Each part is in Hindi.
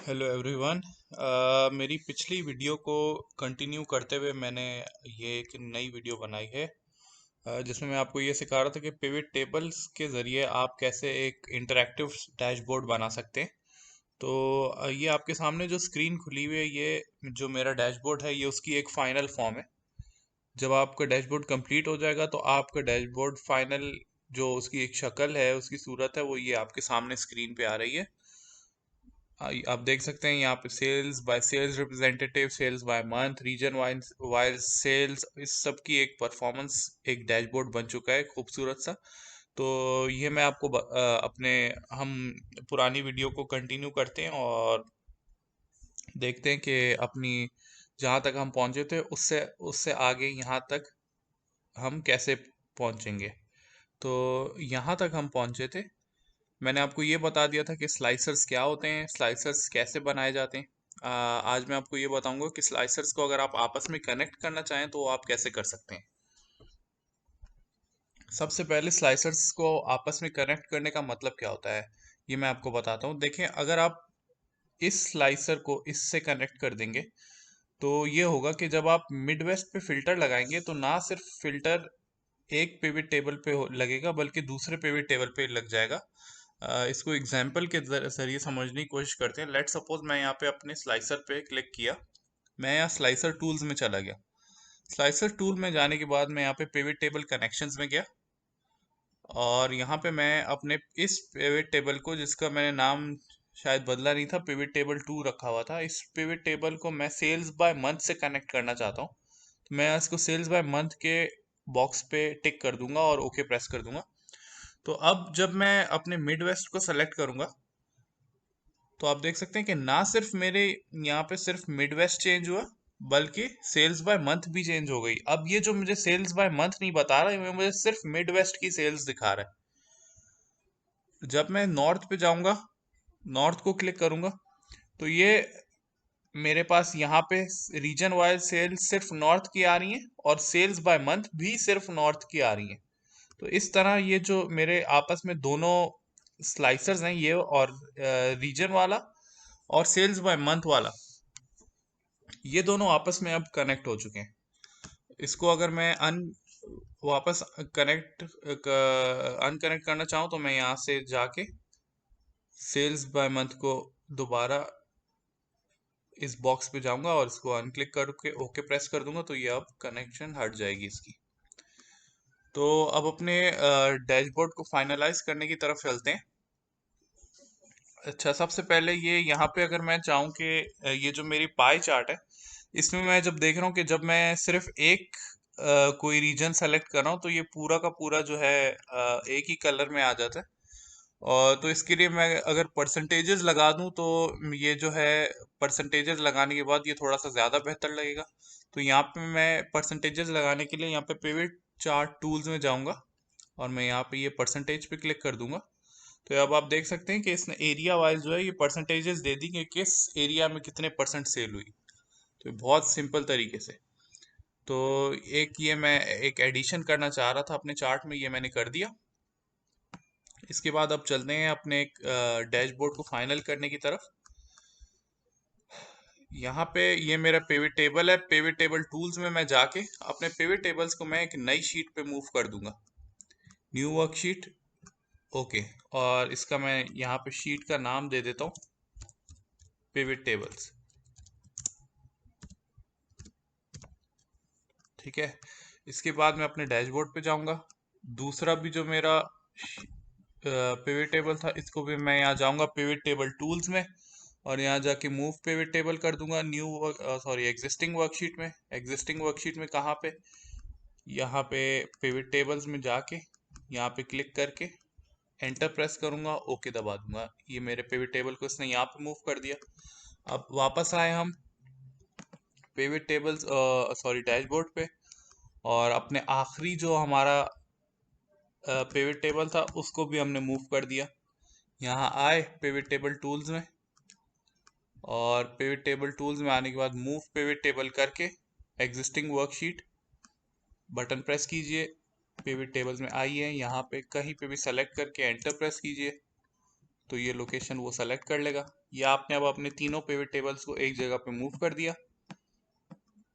Hello everyone. मेरी पिछली वीडियो को कंटिन्यू करते हुए मैंने ये एक नई वीडियो बनाई है, जिसमें मैं आपको ये सिखा रहा था कि पिवट टेबल्स के ज़रिए आप कैसे एक इंटरैक्टिव डैशबोर्ड बना सकते हैं। तो ये आपके सामने जो स्क्रीन खुली हुई है, ये जो मेरा डैशबोर्ड है, ये उसकी एक फाइनल फॉर्म है। जब आपका डैशबोर्ड कंप्लीट हो जाएगा तो आपका डैशबोर्ड फाइनल जो उसकी एक शक्ल है, उसकी सूरत है, वो ये आपके सामने स्क्रीन पे आ रही है। आप देख सकते हैं यहाँ पे sales by sales representative, sales by month, region wise sales, इस सब की एक परफॉर्मेंस एक डैशबोर्ड बन चुका है खूबसूरत सा। तो ये मैं आपको अपने हम पुरानी वीडियो को कंटिन्यू करते हैं और देखते हैं कि अपनी जहाँ तक हम पहुँचे थे उससे उससे आगे यहाँ तक हम कैसे पहुँचेंगे। तो यहाँ तक हम पहुँचे थे। मैंने आपको ये बता दिया था कि स्लाइसर्स क्या होते हैं, स्लाइसर्स कैसे बनाए जाते हैं। आज मैं आपको ये बताऊंगा कि स्लाइसर्स को अगर आप आपस में कनेक्ट करना चाहें तो वो आप कैसे कर सकते हैं। सबसे पहले स्लाइसर्स को आपस में कनेक्ट करने का मतलब क्या होता है, ये मैं आपको बताता हूँ। देखें, अगर आप इस स्लाइसर को इससे कनेक्ट कर देंगे तो ये होगा कि जब आप मिडवेस्ट पे फिल्टर लगाएंगे तो ना सिर्फ फिल्टर एक पिवट टेबल पे लगेगा बल्कि दूसरे पिवट टेबल पे लग जाएगा। इसको एग्जाम्पल के जरिए समझने की कोशिश करते हैं। लेट सपोज मैं यहाँ पे अपने स्लाइसर पे क्लिक किया, मैं यहाँ स्लाइसर टूल्स में चला गया। स्लाइसर टूल में जाने के बाद मैं यहाँ पे पिवट टेबल कनेक्शंस में गया और यहाँ पे मैं अपने इस पिवट टेबल को, जिसका मैंने नाम शायद बदला नहीं था, पिवट टेबल 2 रखा हुआ था, इस पिवट टेबल को मैं सेल्स बाय मंथ से कनेक्ट करना चाहता हूँ। तो मैं इसको सेल्स बाय मंथ के बॉक्स पे टिक कर दूंगा और ओके प्रेस कर दूंगा। तो अब जब मैं अपने मिड वेस्ट को सेलेक्ट करूंगा तो आप देख सकते हैं कि ना सिर्फ मेरे यहाँ पे सिर्फ मिड वेस्ट चेंज हुआ बल्कि सेल्स बाय मंथ भी चेंज हो गई। अब ये जो मुझे सेल्स बाय मंथ नहीं बता रहा है, ये मुझे सिर्फ मिड वेस्ट की सेल्स दिखा रहा है। जब मैं नॉर्थ पे जाऊंगा, नॉर्थ को क्लिक करूंगा, तो ये मेरे पास यहाँ पे रीजन वाइज सेल्स सिर्फ नॉर्थ की आ रही हैं और सेल्स बाय मंथ भी सिर्फ नॉर्थ की आ रही हैं। तो इस तरह ये जो मेरे आपस में दोनों स्लाइसर्स हैं, ये और रीजन वाला और सेल्स बाय मंथ वाला, ये दोनों आपस में अब कनेक्ट हो चुके हैं। इसको अगर मैं वापस कनेक्ट अनकनेक्ट करना चाहूँ तो मैं यहाँ से जाके सेल्स बाय मंथ को दोबारा इस बॉक्स पे जाऊंगा और इसको अनक्लिक करके ओके प्रेस कर दूंगा, तो ये अब कनेक्शन हट जाएगी इसकी। तो अब अपने डैशबोर्ड को फाइनलाइज करने की तरफ चलते हैं। अच्छा, सबसे पहले ये यहाँ पे अगर मैं चाहूँ कि ये जो मेरी पाई चार्ट है, इसमें मैं जब देख रहा हूँ कि जब मैं सिर्फ एक कोई रीजन सेलेक्ट कर रहा हूँ तो ये पूरा का पूरा जो है एक ही कलर में आ जाता है। और तो इसके लिए मैं अगर परसेंटेजेस लगा दूं तो ये जो है परसेंटेजेस लगाने के बाद ये थोड़ा सा ज़्यादा बेहतर लगेगा। तो यहाँ पे मैं परसेंटेजेस लगाने के लिए यहाँ पे पिवट चार्ट टूल्स में जाऊंगा और मैं यहाँ पे ये परसेंटेज पे क्लिक कर दूंगा। तो अब आप देख सकते हैं कि इसने एरिया वाइज जो है ये परसेंटेजेस दे दी कि किस एरिया में कितने परसेंट सेल हुई। तो ये बहुत सिंपल तरीके से। तो एक ये मैं एक एडिशन करना चाह रहा था अपने चार्ट में, ये मैंने कर दिया। इसके बाद अब चलते हैं अपने एक डैशबोर्ड को फाइनल करने की तरफ। यहाँ पे ये मेरा पिवट टेबल है। पिवट टेबल टूल्स में मैं जाके अपने पिवट टेबल्स को मैं एक नई शीट पे मूव कर दूंगा, न्यू वर्कशीट। ओके, और इसका मैं यहाँ पे शीट का नाम दे देता हूँ पिवट टेबल्स। ठीक है, इसके बाद मैं अपने डैशबोर्ड पे जाऊंगा। दूसरा भी जो मेरा पिवट टेबल था, इसको भी मैं यहाँ जाऊंगा पिवट टेबल टूल्स में और यहाँ जाके मूव पिवट टेबल कर दूंगा न्यू सॉरी एग्जिस्टिंग वर्कशीट में। एग्जिस्टिंग वर्कशीट में कहाँ पे, यहाँ पे पिवट टेबल्स में जाके यहाँ पे क्लिक करके एंटर प्रेस करूंगा, ओके दबा दूंगा। ये मेरे पिवट टेबल को इसने यहाँ पे मूव कर दिया। अब वापस आए हम पिवट टेबल्स सॉरी डैशबोर्ड पे और अपने आखिरी जो हमारा पिवट टेबल था उसको भी हमने मूव कर दिया। यहाँ आए पिवट टेबल टूल्स में और पिवट टेबल टूल्स में आने के बाद मूव पिवट टेबल करके एग्जिस्टिंग वर्कशीट बटन प्रेस कीजिए। पिवट टेबल्स में आइए, यहाँ पे कहीं पे भी सेलेक्ट करके एंटर प्रेस कीजिए। तो ये लोकेशन वो सेलेक्ट कर लेगा। या आपने अब अपने तीनों पिवट टेबल्स को एक जगह पे मूव कर दिया।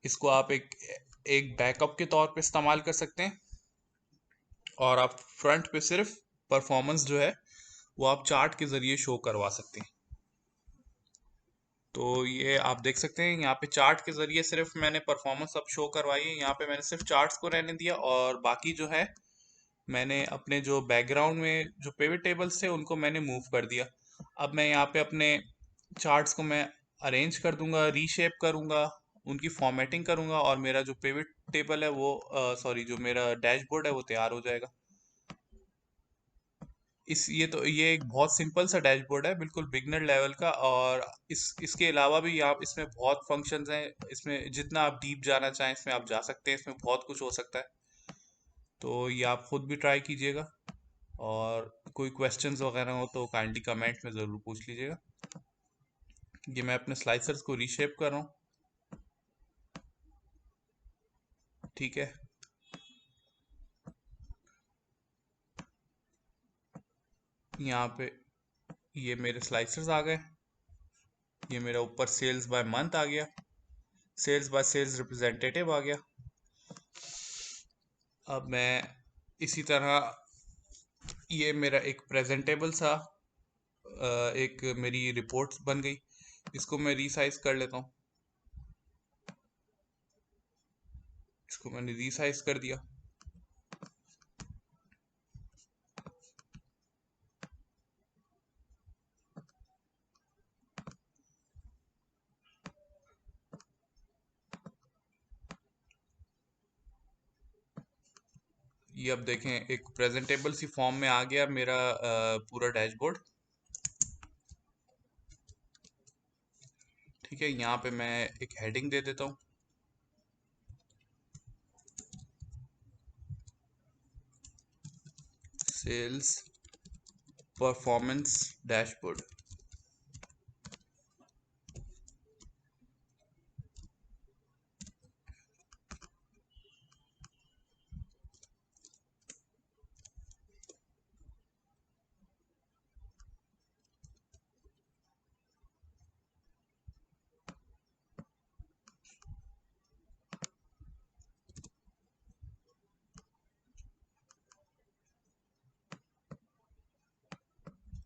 इसको आप एक एक बैकअप के तौर पे इस्तेमाल कर सकते हैं, और आप फ्रंट पे सिर्फ परफॉर्मेंस जो है वो आप चार्ट के जरिए शो करवा सकते हैं। तो ये आप देख सकते हैं यहाँ पे चार्ट के जरिए सिर्फ मैंने परफॉर्मेंस अब शो करवाई है। यहाँ पे मैंने सिर्फ चार्ट्स को रहने दिया, और बाकी जो है मैंने अपने जो बैकग्राउंड में जो पिवट टेबल्स थे उनको मैंने मूव कर दिया। अब मैं यहाँ पे अपने चार्ट्स को मैं अरेंज कर दूंगा, रीशेप करूंगा, उनकी फॉर्मेटिंग करूंगा, और मेरा जो पिवट टेबल है वो सॉरी जो मेरा डैशबोर्ड है वो तैयार हो जाएगा। ये एक बहुत सिंपल सा डैशबोर्ड है, बिल्कुल बिगनर लेवल का। और इसके अलावा भी आप इसमें बहुत फंक्शंस हैं। इसमें जितना आप डीप जाना चाहें इसमें आप जा सकते हैं। इसमें बहुत कुछ हो सकता है। तो ये आप खुद भी ट्राई कीजिएगा, और कोई क्वेश्चंस वगैरह हो तो काइंडली कमेंट में ज़रूर पूछ लीजिएगा। ये मैं अपने स्लाइसर्स को रीशेप कर रहा हूँ। ठीक है, यहाँ पे ये मेरे स्लाइसर्स आ गए। ये मेरा ऊपर सेल्स बाय मंथ आ गया, सेल्स बाय सेल्स रिप्रेजेंटेटिव आ गया। अब मैं इसी तरह ये मेरा एक प्रेजेंटेबल सा एक मेरी रिपोर्ट बन गई। इसको मैं रीसाइज कर लेता हूँ। इसको मैंने रीसाइज कर दिया। ये अब देखें एक प्रेजेंटेबल सी फॉर्म में आ गया मेरा पूरा डैशबोर्ड। ठीक है, यहाँ पे मैं एक हेडिंग दे देता हूँ। Sales performance dashboard.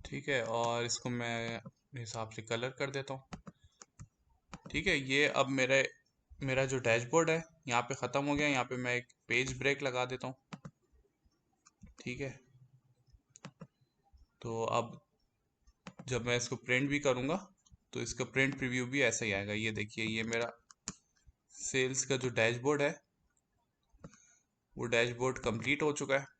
ठीक है, और इसको मैं अपने हिसाब से कलर कर देता हूँ। ठीक है, ये अब मेरा जो डैशबोर्ड है यहाँ पे ख़त्म हो गया। यहाँ पे मैं एक पेज ब्रेक लगा देता हूँ। ठीक है, तो अब जब मैं इसको प्रिंट भी करूँगा तो इसका प्रिंट प्रीव्यू भी ऐसा ही आएगा। ये देखिए, ये मेरा सेल्स का जो डैशबोर्ड है वो डैशबोर्ड कंप्लीट हो चुका है।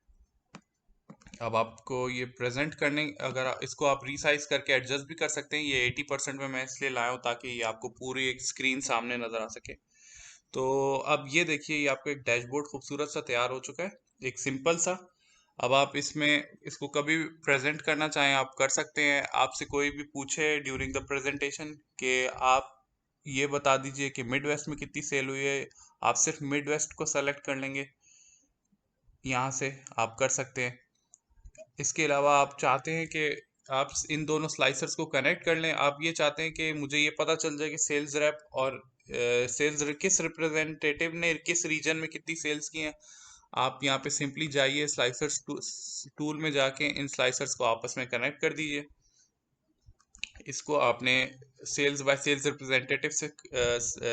अब आपको ये प्रेजेंट करने, अगर इसको आप रीसाइज करके एडजस्ट भी कर सकते हैं। ये 80% में मैं इसलिए लाया हूँ ताकि ये आपको पूरी एक स्क्रीन सामने नज़र आ सके। तो अब ये देखिए, ये आपका एक डैशबोर्ड खूबसूरत सा तैयार हो चुका है, एक सिंपल सा। अब आप इसमें इसको कभी भी प्रेजेंट करना चाहें आप कर सकते हैं। आपसे कोई भी पूछे ड्यूरिंग द प्रेजेंटेशन कि आप ये बता दीजिए कि मिड वेस्ट में कितनी सेल हुई है, आप सिर्फ मिड वेस्ट को सेलेक्ट कर लेंगे, यहाँ से आप कर सकते हैं। इसके अलावा आप चाहते हैं कि आप इन दोनों स्लाइसर्स को कनेक्ट कर लें। आप ये चाहते हैं कि मुझे ये पता चल जाए कि सेल्स रेप और सेल्स किस रिप्रेजेंटेटिव ने किस रीजन में कितनी सेल्स की हैं। आप यहाँ पे सिंपली जाइए स्लाइसर्स टूल में जाके इन स्लाइसर्स को आपस में कनेक्ट कर दीजिए। इसको आपने सेल्स बाय सेल्स रिप्रेजेंटेटिव से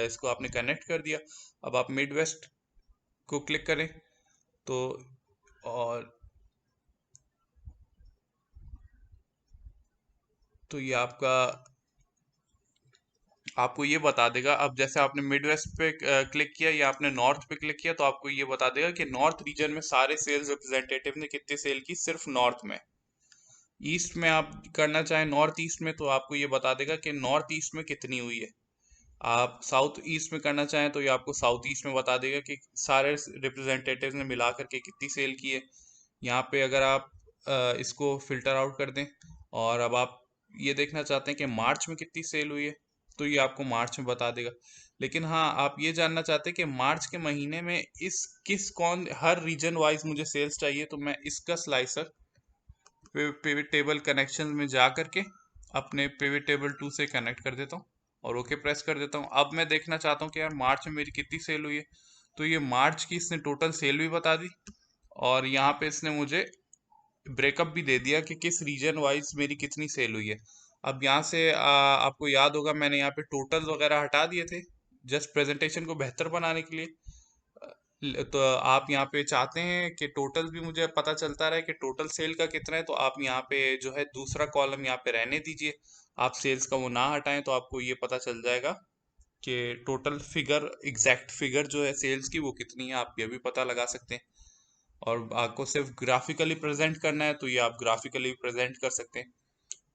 इसको आपने कनेक्ट कर दिया। अब आप मिड वेस्ट को क्लिक करें तो, और तो ये आपको ये बता देगा। अब जैसे आपने मिड वेस्ट पे क्लिक किया या आपने नॉर्थ पे क्लिक किया तो आपको ये बता देगा कि नॉर्थ रीजन में सारे सेल्स रिप्रेजेंटेटिव ने कितनी सेल की सिर्फ नॉर्थ में। ईस्ट में आप करना चाहें नॉर्थ ईस्ट में तो आपको ये बता देगा कि नॉर्थ ईस्ट में कितनी हुई है। आप साउथ ईस्ट में करना चाहें तो ये आपको साउथ ईस्ट में बता देगा कि सारे रिप्रेजेंटेटिव ने मिला करके कितनी सेल की है। यहाँ पे अगर आप इसको फिल्टर आउट कर दें, और अब आप ये देखना चाहते हैं कि मार्च में कितनी सेल हुई है तो ये आपको मार्च में बता देगा। लेकिन हाँ, आप ये जानना चाहते हैं कि मार्च के महीने में इस किस कौन हर रीजन वाइज मुझे सेल्स चाहिए, तो मैं इसका स्लाइसर पिवट टेबल कनेक्शन में जा करके अपने पिवट टेबल 2 से कनेक्ट कर देता हूँ और ओके प्रेस कर देता हूँ। अब मैं देखना चाहता हूँ कि यार मार्च में मेरी कितनी सेल हुई है। तो ये मार्च की इसने टोटल सेल भी बता दी और यहाँ पे इसने मुझे ब्रेकअप भी दे दिया कि किस रीजन वाइज मेरी कितनी सेल हुई है। अब यहाँ से आपको याद होगा मैंने यहाँ पे टोटल वगैरह हटा दिए थे जस्ट प्रेजेंटेशन को बेहतर बनाने के लिए। तो आप यहाँ पे चाहते हैं कि टोटल भी मुझे पता चलता रहे कि टोटल सेल का कितना है, तो आप यहाँ पे जो है दूसरा कॉलम यहाँ पे रहने दीजिए। आप सेल्स का वो ना हटाएं तो आपको ये पता चल जाएगा कि टोटल फिगर, एग्जैक्ट फिगर जो है सेल्स की वो कितनी है, आप ये भी पता लगा सकते हैं। और आपको सिर्फ ग्राफिकली प्रेजेंट करना है तो ये आप ग्राफिकली प्रेजेंट कर सकते हैं।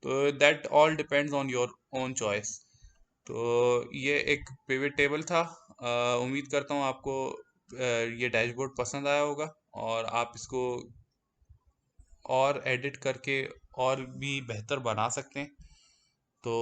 तो that all depends on your own choice. तो ये एक पिवट टेबल था। उम्मीद करता हूँ आपको ये डैशबोर्ड पसंद आया होगा और आप इसको और एडिट करके और भी बेहतर बना सकते हैं। तो